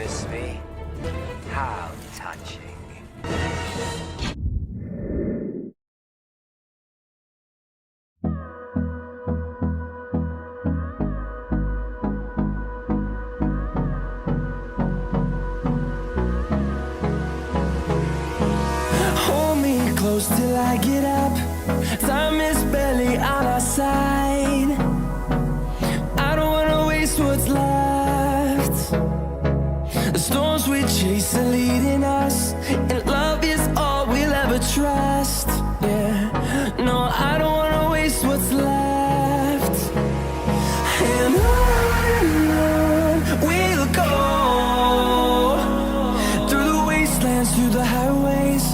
miss me? How touching. Hold me close till I get up. Time is barely on our side. I don't wanna waste what's left. The storms we chase are leading us, and love is all we'll ever trust. Yeah, no, I don't wanna waste what's left. And on we'll go, through the wastelands, through the highways,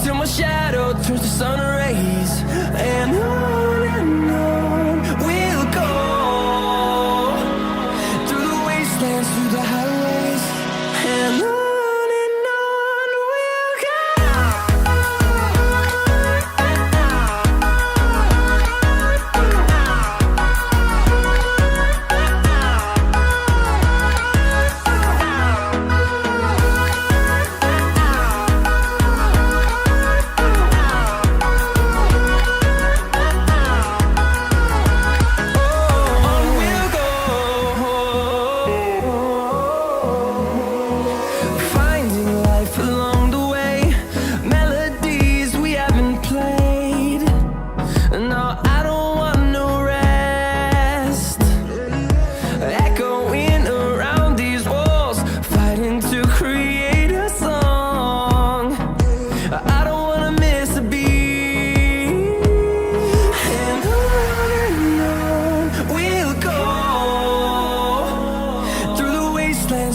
till my shadow turns to sun rays. And on we'll go, through the wastelands, through the highways, and on we'll go.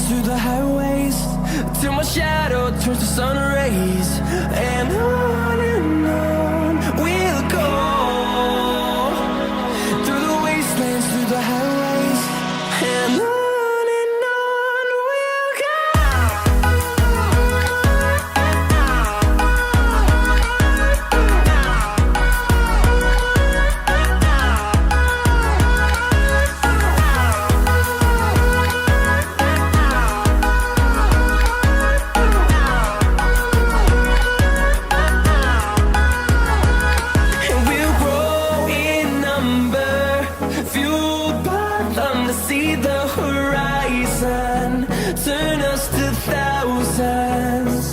Through the highways, till my shadow turns to sun rays. And on we'll go, through the wastelands, through the highways, and on we'll go. See the horizon turn us to thousands,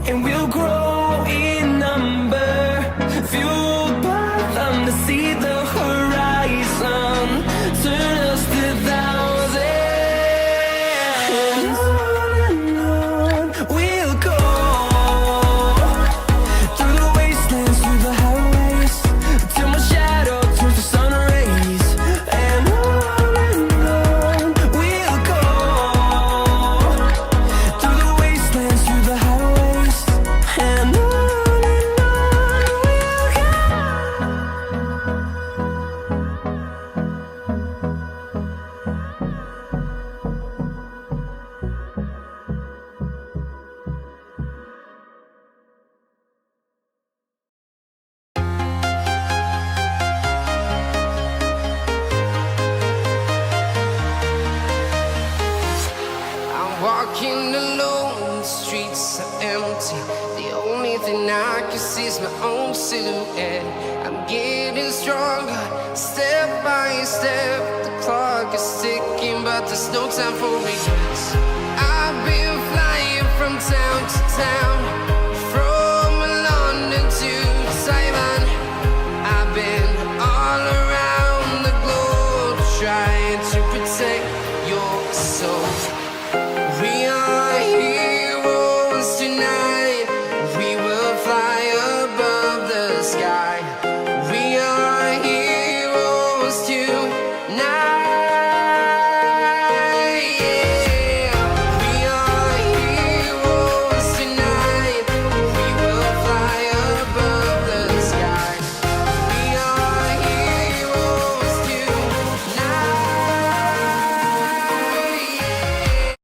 and we'll grow in number, fueled by them. To see the horizon turn us to thousands, and on we'll go, through the wastelands, through the highways, till my shadow turns to sun rays. And walking alone, the streets are empty. The only thing I can see is my own silhouette. I'm getting stronger, step by step. The clock is ticking, but there's no time for regrets.